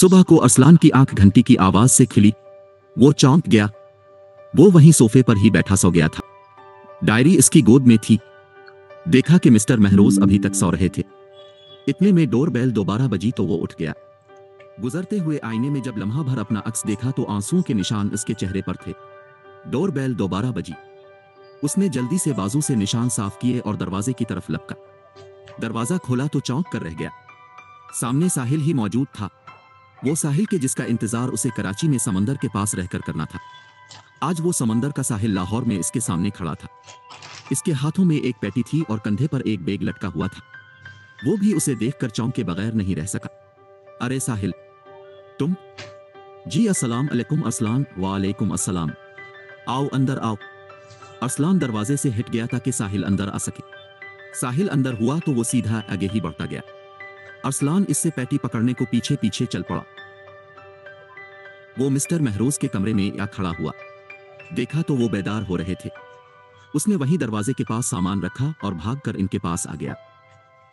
सुबह को अरसलान की आंख घंटी की आवाज से खिली। वो चौंक गया। वो वहीं सोफे पर ही बैठा सो गया था। डायरी इसकी गोद में थी। देखा कि मिस्टर महरोज अभी तक सो रहे थे। इतने में डोरबेल दोबारा बजी तो वो उठ गया। गुजरते हुए आईने में जब लम्हा भर अपना अक्स देखा तो आंसुओं के निशान उसके चेहरे पर थे। डोरबेल दोबारा बजी। उसने जल्दी से बाजू से निशान साफ किए और दरवाजे की तरफ लपका। दरवाजा खोला तो चौंक कर रह गया। सामने साहिल ही मौजूद था। वो साहिल के जिसका इंतजार उसे कराची में समंदर के पास रहकर करना था। आज वो समंदर का साहिल लाहौर में इसके सामने खड़ा था। इसके हाथों में एक पेटी थी और कंधे पर एक बैग लटका हुआ था। वो भी उसे देखकर चौंके बगैर नहीं रह सका। अरे साहिल, तुम? जी अस्सलाम अलैकुम अरसलान। वालेकुम अस्सलाम। आओ अंदर आओ। अरसलान दरवाजे से हट गया ताकि साहिल अंदर आ सके। साहिल अंदर हुआ तो वो सीधा आगे ही बढ़ता गया। अरसलान इससे पैटी पकड़ने को पीछे पीछे चल पड़ा। वो मिस्टर महरोज के कमरे में या खड़ा हुआ। देखा तो वो बेदार हो रहे थे। उसने वहीं दरवाजे के पास सामान रखा और भागकर इनके पास आ गया।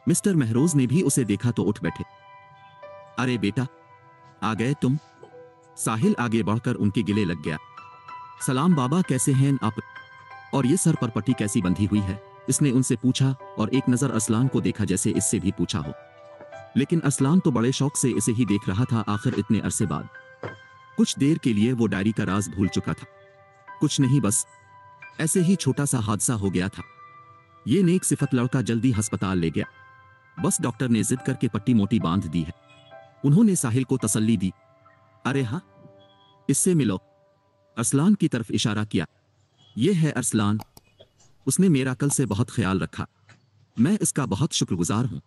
मिस्टर महरोज ने भी उसे देखा तो उठ बैठे। अरे बेटा, आ गए तुम? साहिल आगे बढ़कर उनके गिले लग गया। सलाम बाबा, कैसे हैं आप? और ये सर पर पट्टी कैसी बंधी हुई है? इसने उनसे पूछा और एक नजर अरसलान को देखा जैसे इससे भी पूछा हो। लेकिन अरसलान तो बड़े शौक से इसे ही देख रहा था। आखिर इतने अरसे बाद। कुछ देर के लिए वो डायरी का राज भूल चुका था। कुछ नहीं, बस ऐसे ही छोटा सा हादसा हो गया था। ये नेक सिफत लड़का जल्दी अस्पताल ले गया। बस डॉक्टर ने जिद करके पट्टी मोटी बांध दी है। उन्होंने साहिल को तसल्ली दी। अरे हाँ, इससे मिलो। अरसलान की तरफ इशारा किया। ये है अरसलान। उसने मेरा कल से बहुत ख्याल रखा। मैं इसका बहुत शुक्रगुजार हूं।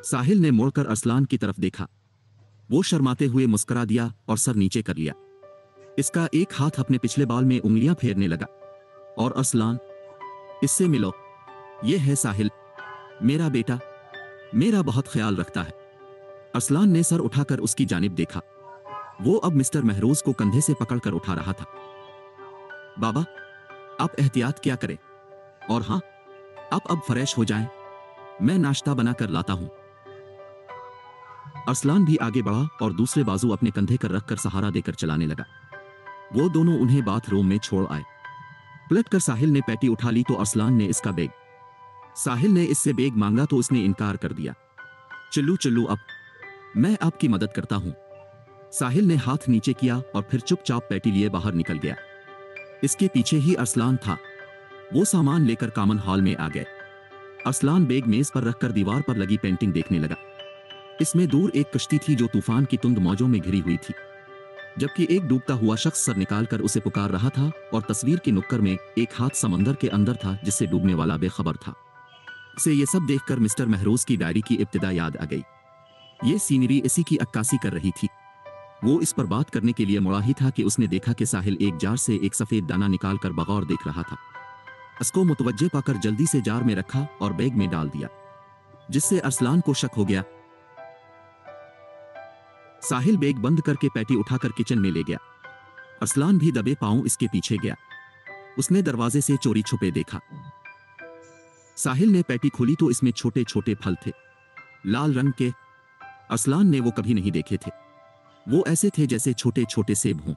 साहिल ने मुड़कर अरसलान की तरफ देखा। वो शर्माते हुए मुस्कुरा दिया और सर नीचे कर लिया। इसका एक हाथ अपने पिछले बाल में उंगलियां फेरने लगा। और अरसलान, इससे मिलो। ये है साहिल, मेरा बेटा, मेरा बहुत ख्याल रखता है। अरसलान ने सर उठाकर उसकी जानिब देखा। वो अब मिस्टर महरोज को कंधे से पकड़कर उठा रहा था। बाबा, आप एहतियात क्या करें। और हाँ, आप अब फ्रेश हो जाएं। मैं नाश्ता बनाकर लाता हूं। अरसलान भी आगे बढ़ा और दूसरे बाजू अपने कंधे पर रखकर सहारा देकर चलाने लगा। वो दोनों उन्हें बाथरूम में छोड़ आए। पलटकर साहिल ने पैटी उठा ली तो अरसलान ने इसका बैग। साहिल ने इससे बैग मांगा तो उसने इनकार कर दिया। चलू चलू, अब मैं आपकी मदद करता हूं। साहिल ने हाथ नीचे किया और फिर चुपचाप पैटी लिए बाहर निकल गया। इसके पीछे ही अरसलान था। वो सामान लेकर कॉमन हॉल में आ गए। अरसलान बैग मेज पर रखकर दीवार पर लगी पेंटिंग देखने लगा। इसमें दूर एक कश्ती थी जो तूफान की तुंद मौजों में घिरी हुई थी, जबकि एक डूबता हुआ शख्स सर निकालकर उसे पुकार रहा था और तस्वीर की नुक्कड़ में एक हाथ समंदर के अंदर था जिससे डूबने वाला बेखबर था। इसे ये सब देखकर मिस्टर महरोज की डायरी की इब्तिदा याद आ गई। ये सीनरी इसी की अक्कासी कर रही थी। वो इस पर बात करने के लिए मुड़ा ही था कि उसने देखा कि साहिल एक जार से एक सफेद दाना निकालकर बगौर देख रहा था। उसको मुतवज्जे पाकर जल्दी से जार में रखा और बैग में डाल दिया, जिससे अरसलान को शक हो गया। साहिल बैग बंद करके पैटी उठाकर किचन में ले गया। अरसलान भी दबे पांव इसके पीछे गया। उसने दरवाजे से चोरी छुपे देखा। साहिल ने पैटी खोली तो इसमें छोटे छोटे फल थे, लाल रंग के। अरसलान ने वो कभी नहीं देखे थे। वो ऐसे थे जैसे छोटे छोटे सेब हों।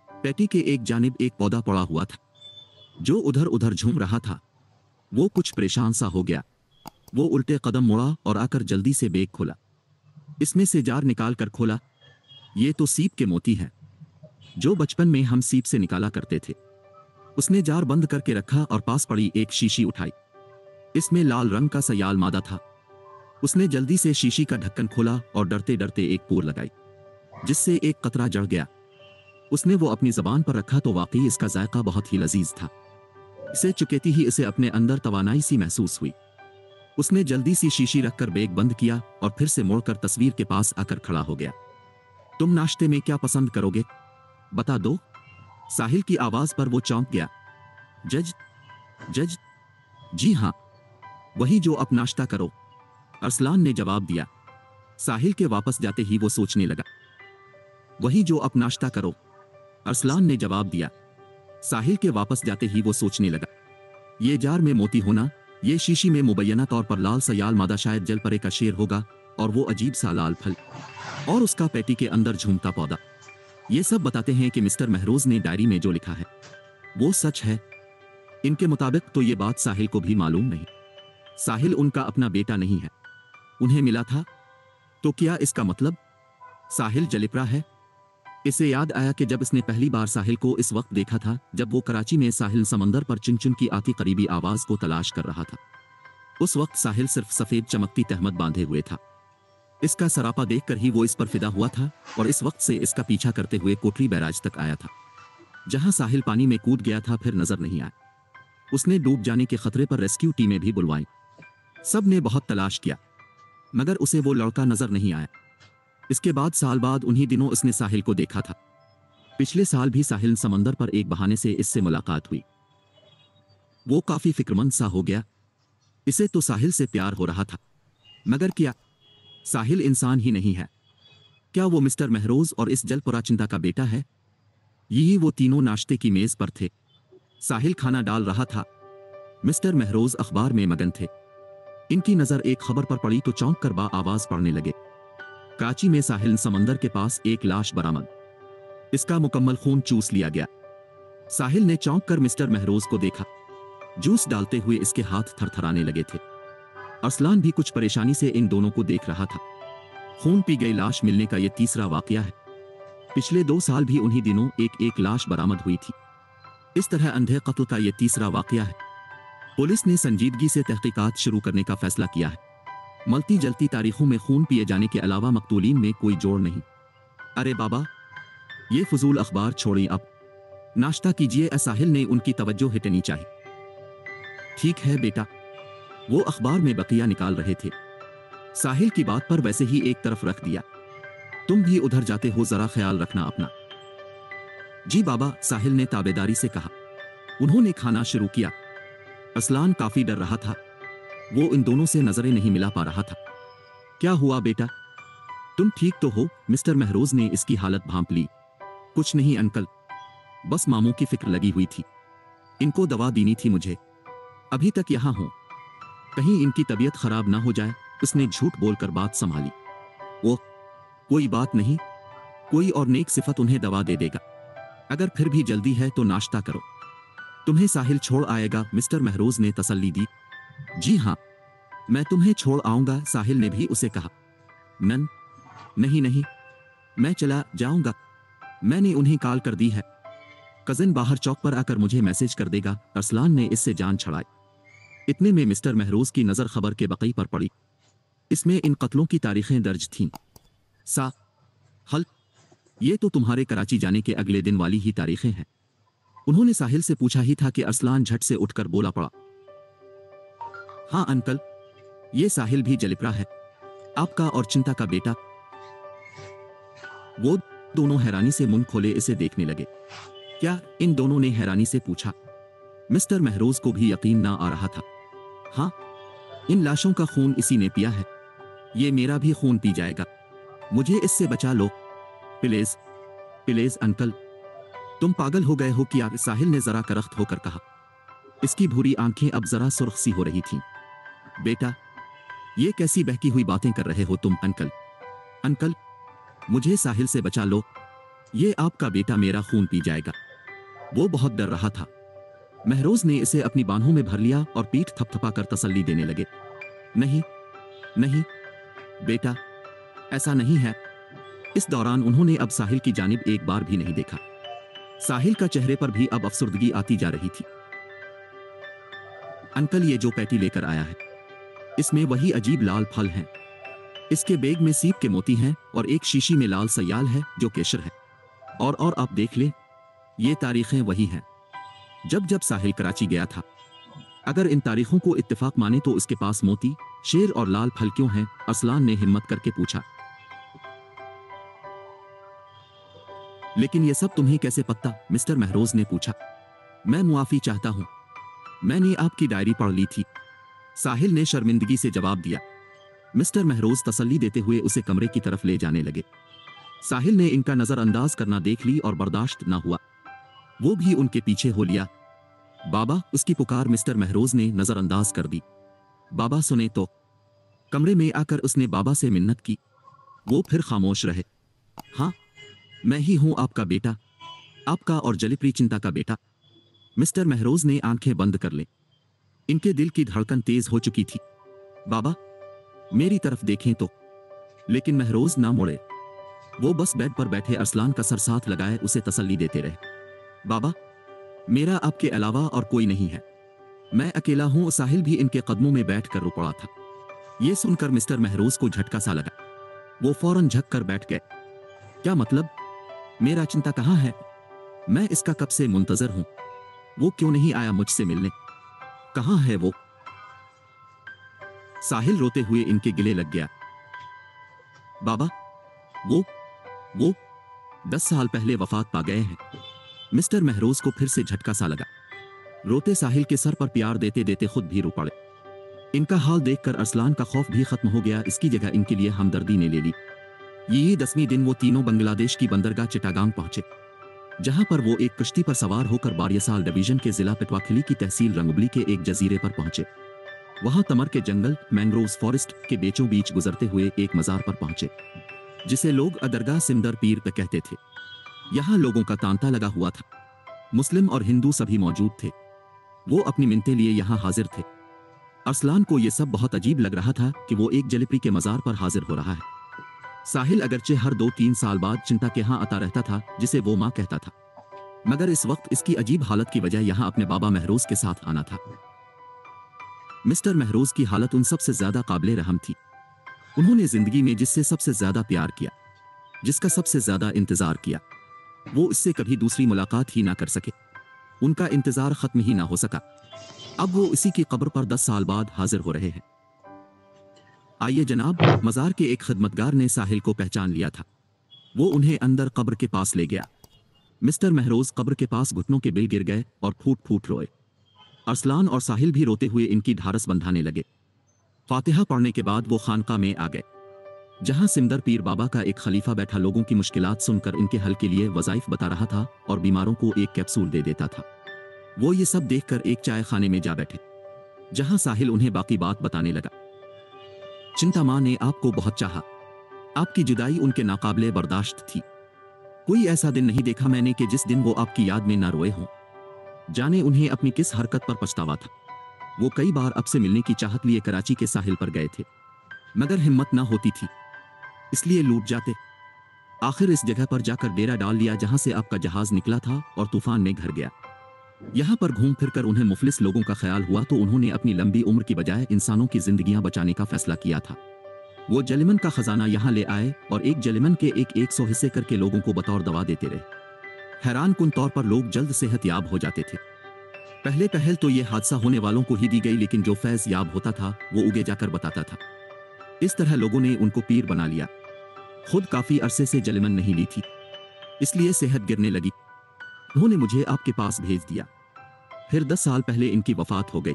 पैटी के एक जानिब एक पौधा पड़ा हुआ था जो उधर उधर झूम रहा था। वो कुछ परेशान सा हो गया। वो उल्टे कदम मुड़ा और आकर जल्दी से बैग खोला। इसमें से जार निकाल कर खोला। ये तो सीप के मोती हैं, जो बचपन में हम सीप से निकाला करते थे। उसने जार बंद करके रखा और पास पड़ी एक शीशी उठाई। इसमें लाल रंग का सयाल मादा था। उसने जल्दी से शीशी का ढक्कन खोला और डरते डरते एक पोर लगाई, जिससे एक कतरा जड़ गया। उसने वो अपनी जबान पर रखा तो वाकई इसका जायका बहुत ही लजीज था। इसे चुकेती ही इसे अपने अंदर तवानाई सी महसूस हुई। उसने जल्दी सी शीशी रखकर बैग बंद किया और फिर से मुड़कर तस्वीर के पास आकर खड़ा हो गया। तुम नाश्ते में क्या पसंद करोगे, बता दो। साहिल की आवाज पर वो चौंक गया। जज जज जी हाँ, वही जो अब नाश्ता करो, अरसलान ने जवाब दिया। साहिल के वापस जाते ही वो सोचने लगा। वही जो अब नाश्ता करो, अरसलान ने जवाब दिया। साहिल के वापस जाते ही वो सोचने लगा। ये जार में मोती होना, ये शीशी में मुबैना तौर पर लाल सयाल मादा शायद जलपरे का शेर होगा। और वो अजीब सा लाल फल और उसका पेटी के अंदर झूमता पौधा। ये सब बताते हैं कि मिस्टर महरोज ने डायरी में जो लिखा है वो सच है। इनके मुताबिक तो ये बात साहिल को भी मालूम नहीं। साहिल उनका अपना बेटा नहीं है, उन्हें मिला था। तो क्या इसका मतलब साहिल जलिप्रा है? इसे याद आया कि जब इसने पहली बार साहिल को इस वक्त देखा था जब वो कराची में साहिल समंदर पर चिंचुन की आती करीबी आवाज को तलाश कर रहा था। उस वक्त साहिल सिर्फ सफेद चमकती तहमत बांधे हुए था। इसका सरापा देखकर ही वो इस पर फिदा हुआ था और इस वक्त से इसका पीछा करते हुए कोटरी बैराज तक आया था, जहां साहिल पानी में कूद गया था, फिर नजर नहीं आया। उसने डूब जाने के खतरे पर रेस्क्यू टीमें भी बुलवाई। सब ने बहुत तलाश किया मगर उसे वो लड़का नजर नहीं आया। इसके बाद साल बाद उन्हीं दिनों उसने साहिल को देखा था। पिछले साल भी साहिल समंदर पर एक बहाने से इससे मुलाकात हुई। वो काफी फिक्रमंद सा हो गया। इसे तो साहिल से प्यार हो रहा था, मगर क्या साहिल इंसान ही नहीं है? क्या वो मिस्टर महरोज और इस जलपुरा चिंता का बेटा है? यही वो तीनों नाश्ते की मेज पर थे। साहिल खाना डाल रहा था, मिस्टर महरोज अखबार में मगन थे। इनकी नजर एक खबर पर पड़ी तो चौंक कर आवाज पढ़ने लगे। कराची में साहिल समंदर के पास एक लाश बरामद, इसका मुकम्मल खून चूस लिया गया। साहिल ने चौंक कर मिस्टर महरोज को देखा। जूस डालते हुए इसके हाथ थरथराने लगे थे। अरसलान भी कुछ परेशानी से इन दोनों को देख रहा था। खून पी गई लाश मिलने का यह तीसरा वाकया है। पिछले 2 साल भी उन्हीं दिनों एक लाश बरामद हुई थी। इस तरह अंधे कत्ल का यह तीसरा वाकया है। पुलिस ने संजीदगी से तहकीकात शुरू करने का फैसला किया है। मलती जलती तारीखों में खून पिए जाने के अलावा मकतूलीन में कोई जोड़ नहीं। अरे बाबा, ये फजूल अखबार छोड़ें, अब नाश्ता कीजिए। साहिल ने उनकी तवज्जो हिटनी चाहिए। ठीक है बेटा। वो अखबार में बकिया निकाल रहे थे। साहिल की बात पर वैसे ही एक तरफ रख दिया। तुम भी उधर जाते हो, जरा ख्याल रखना अपना। जी बाबा, साहिल ने ताबेदारी से कहा। उन्होंने खाना शुरू किया। अरसलान काफी डर रहा था। वो इन दोनों से नजरें नहीं मिला पा रहा था। क्या हुआ बेटा, तुम ठीक तो हो? मिस्टर महरोज ने इसकी हालत भांप ली। कुछ नहीं अंकल, बस मामू की फिक्र लगी हुई थी। इनको दवा देनी थी मुझे। अभी तक यहां हूं, कहीं इनकी तबीयत खराब ना हो जाए। उसने झूठ बोलकर बात संभाली। वो कोई बात नहीं, कोई और नेक सिफत उन्हें दवा दे देगा। अगर फिर भी जल्दी है तो नाश्ता करो, तुम्हें साहिल छोड़ आएगा। मिस्टर महरोज ने तसल्ली दी। जी हाँ, मैं तुम्हें छोड़ आऊंगा, साहिल ने भी उसे कहा। नहीं नहीं, मैं चला जाऊंगा, मैंने उन्हें कॉल कर दी है। कजिन बाहर चौक पर आकर मुझे मैसेज कर देगा। अरसलान ने इससे जान छड़ाई। इतने में मिस्टर महरोज की नजर खबर के बकई पर पड़ी। इसमें इन कत्लों की तारीखें दर्ज थीं। हल, ये तो तुम्हारे कराची जाने के अगले दिन वाली ही तारीखें हैं। उन्होंने साहिल से पूछा ही था कि अरसलान झट से उठकर बोला पड़ा। हाँ अंकल, ये साहिल भी जलिप्रा है, आपका और चिंता का बेटा। वो दोनों हैरानी से मुंह खोले इसे देखने लगे। क्या? इन दोनों ने हैरानी से पूछा। मिस्टर महरोज को भी यकीन ना आ रहा था। हाँ, इन लाशों का खून इसी ने पिया है। ये मेरा भी खून पी जाएगा, मुझे इससे बचा लो प्लीज प्लीज अंकल। तुम पागल हो गए हो क्या? साहिल ने जरा करख्त होकर कहा। इसकी भूरी आंखें अब जरा सुर्ख सी हो रही थीं। बेटा, ये कैसी बहकी हुई बातें कर रहे हो तुम? अंकल, मुझे साहिल से बचा लो, ये आपका बेटा मेरा खून पी जाएगा। वो बहुत डर रहा था। महरोज ने इसे अपनी बाहों में भर लिया और पीठ थपथपाकर तसल्ली देने लगे। नहीं नहीं बेटा, ऐसा नहीं है। इस दौरान उन्होंने अब साहिल की जानिब एक बार भी नहीं देखा। साहिल का चेहरे पर भी अब अफसुर्दगी आती जा रही थी। अंकल, ये जो पैटी लेकर आया है, इसमें वही अजीब लाल फल हैं। इसके बैग में सीप के मोती हैं और एक शीशी में लाल सयाल है जो केसर है। और आप देख ले, ये तारीखें वही हैं जब साहिल कराची गया था। अगर इन तारीखों को इत्तेफाक माने तो उसके पास मोती, शेर और लाल फल क्यों हैं? अरसलान ने हिम्मत करके पूछा। लेकिन ये सब तुम्हें कैसे पता? मिस्टर महरोज ने पूछा। मैं मुआफी चाहता हूं, मैंने आपकी डायरी पढ़ ली थी, साहिल ने शर्मिंदगी से जवाब दिया। मिस्टर महरोज तसल्ली देते हुए उसे कमरे की तरफ ले जाने लगे। साहिल ने इनका नजरअंदाज करना देख ली और बर्दाश्त ना हुआ, वो भी उनके पीछे हो लिया। बाबा, उसकी पुकार मिस्टर महरोज ने नजरअंदाज कर दी। बाबा सुने तो। कमरे में आकर उसने बाबा से मिन्नत की। वो फिर खामोश रहे। हाँ, मैं ही हूं आपका बेटा, आपका और जलिप्री चिंता का बेटा। मिस्टर महरोज ने आंखें बंद कर ली। इनके दिल की धड़कन तेज हो चुकी थी। बाबा, मेरी तरफ देखें तो। लेकिन महरोज ना मुड़े। वो बस बेड पर बैठे अरसलान का सर साथ लगाए उसे तसल्ली देते रहे। बाबा, मेरा आपके अलावा और कोई नहीं है, मैं अकेला हूं। साहिल भी इनके कदमों में बैठकर रो पड़ा था। यह सुनकर मिस्टर महरोज को झटका सा लगा। वो फौरन झक कर बैठ गए। क्या मतलब? मेरा चिंता कहाँ है? मैं इसका कब से मुंतजर हूं। वो क्यों नहीं आया मुझसे मिलने? कहाँ है वो? साहिल रोते हुए इनके गिले लग गया। बाबा, वो 10 साल पहले वफात पा गए हैं। मिस्टर महरोज को फिर से झटका सा लगा। रोते साहिल के सर पर प्यार देते देते खुद भी रो पड़े। इनका हाल देखकर अरसलान का खौफ भी खत्म हो गया। इसकी जगह इनके लिए हमदर्दी ने ले ली। ये 10वें दिन वो तीनों बांग्लादेश की बंदरगाह चिटागांग पहुंचे, जहां पर वो एक कश्ती पर सवार होकर बारियासाल डिवीजन के जिला पेटवाखिली की तहसील रंगुबली के एक जजीरे पर पहुंचे। वहां तमर के जंगल मैंग्रोव फॉरेस्ट के बीचों बीच गुजरते हुए एक मजार पर पहुंचे, जिसे लोग अदरगाह सिमदर पीर पे कहते थे। यहां लोगों का तांता लगा हुआ था। मुस्लिम और हिंदू सभी मौजूद थे। वो अपनी मिन्नतें लिए यहां हाजिर थे। अरसलान को यह सब बहुत अजीब लग रहा था कि वो एक जलिप्री के मजार पर हाजिर हो रहा है। साहिल अगरचे हर 2-3 साल बाद चिंता के यहां आता रहता था, जिसे वो मां कहता था, मगर इस वक्त इसकी अजीब हालत की वजह यहां अपने बाबा महरोज के साथ आना था। मिस्टर महरोज की हालत उन सबसे ज्यादा काबिले रहम थी। उन्होंने जिंदगी में जिससे सबसे ज्यादा प्यार किया, जिसका सबसे ज्यादा इंतजार किया, वो इससे कभी दूसरी मुलाकात ही ना कर सके। उनका इंतजार खत्म ही ना हो सका। अब वो इसी की कब्र पर 10 साल बाद हाजिर हो रहे हैं। आइए जनाब, मजार के एक खिदमतगार ने साहिल को पहचान लिया था। वो उन्हें अंदर कब्र के पास ले गया। मिस्टर महरोज कब्र के पास घुटनों के बिल गिर गए और फूट फूट रोए। अरसलान और साहिल भी रोते हुए इनकी ढारस बंधाने लगे। फातिहा पढ़ने के बाद वो खानका में आ गए, जहां सिमदर पीर बाबा का एक खलीफा बैठा लोगों की मुश्किलात सुनकर इनके हल के लिए वज़ाइफ बता रहा था और बीमारों को एक कैप्सूल दे देता था। वो ये सब देखकर एक चाय खाने में जा बैठे, जहां साहिल उन्हें बाकी बात बताने लगा। चिंता मां ने आपको बहुत चाहा। आपकी जुदाई उनके नाकाबिले बर्दाश्त थी। कोई ऐसा दिन नहीं देखा मैंने कि जिस दिन वो आपकी याद में ना रोए हों। जाने उन्हें अपनी किस हरकत पर पछतावा था। वो कई बार आपसे मिलने की चाहत लिए कराची के साहिल पर गए थे, मगर हिम्मत ना होती थी, इसलिए लूट जाते। आखिर इस जगह पर जाकर डेरा डाल लिया जहां से आपका जहाज निकला था और तूफान में घर गया। यहां पर घूम फिरकर उन्हें मुफलिस लोगों का ख्याल हुआ तो उन्होंने अपनी लंबी उम्र की बजाय इंसानों की जिंदगियां बचाने का फैसला किया था। वो जलिमन का खजाना यहां ले आए और एक जलिमन के 100 हिस्से करके लोगों को बतौर दवा देते रहे। हैरान कुन तौर पर लोग जल्द सेहतयाब हो जाते थे। पहले पहल तो ये हादसा होने वालों को ही दी गई, लेकिन जो फैज याब होता था वो उगे जाकर बताता था। इस तरह लोगों ने उनको पीर बना लिया। खुद काफी अरसे से जलिमन नहीं ली थी, इसलिए सेहत गिरने लगी। उन्होंने मुझे आपके पास भेज दिया। फिर 10 साल पहले इनकी वफात हो गई।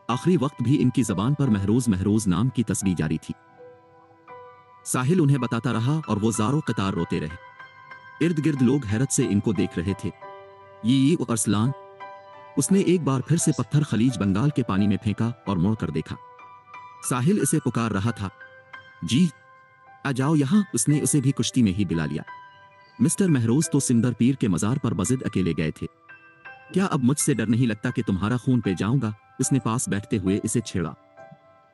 आखिरी वक्त भी इनकी जबान पर महरोज महरोज नाम की तस्बीह जारी थी। साहिल उन्हें बताता रहा और वो ज़ारो कतार रोते रहे। इर्द गिर्द लोग हैरत से इनको देख रहे थे। ये अरसलान, उसने एक बार फिर से पत्थर खलीज बंगाल के पानी में फेंका और मुड़कर देखा। साहिल इसे पुकार रहा था, जी आ जाओ यहां। उसने उसे भी कुश्ती में ही बिला लिया। मिस्टर महरोज तो सिमदर पीर के मजार पर बजिद अकेले गए थे। क्या अब मुझसे डर नहीं लगता कि तुम्हारा खून पे जाऊंगा? उसने पास बैठते हुए इसे छेड़ा।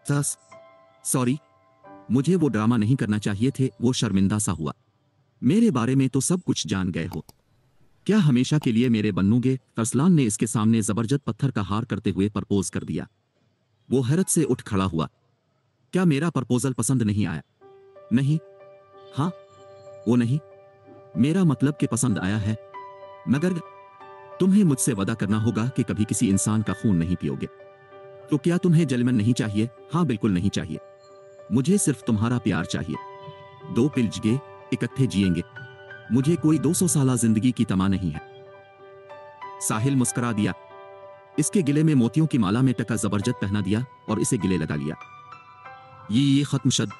सॉरी, मुझे वो ड्रामा नहीं करना चाहिए थे। वो शर्मिंदा सा हुआ। मेरे बारे में तो सब कुछ जान गए हो। क्या हमेशा के लिए मेरे बनोगे? अरसलान ने इसके सामने जबरदस्त पत्थर का हार करते हुए प्रपोज कर दिया। वो हैरत से उठ खड़ा हुआ। क्या मेरा प्रपोजल पसंद नहीं आया? नहीं। हाँ, वो नहीं, मेरा मतलब कि पसंद आया है, मगर तुम्हें मुझसे वादा करना होगा कि कभी किसी इंसान का खून नहीं पियोगे। तो क्या तुम्हें जलिमन नहीं चाहिए? हाँ, बिल्कुल नहीं चाहिए। मुझे सिर्फ तुम्हारा प्यार चाहिए। 2 पिलजगे इकट्ठे जिएंगे। मुझे कोई 200 साला जिंदगी की तमा नहीं है। साहिल मुस्कुरा दिया। इसके गिले में मोतियों की माला में टका जबरदस्त पहना दिया और इसे गिले लगा लिया। ये खत्म शद।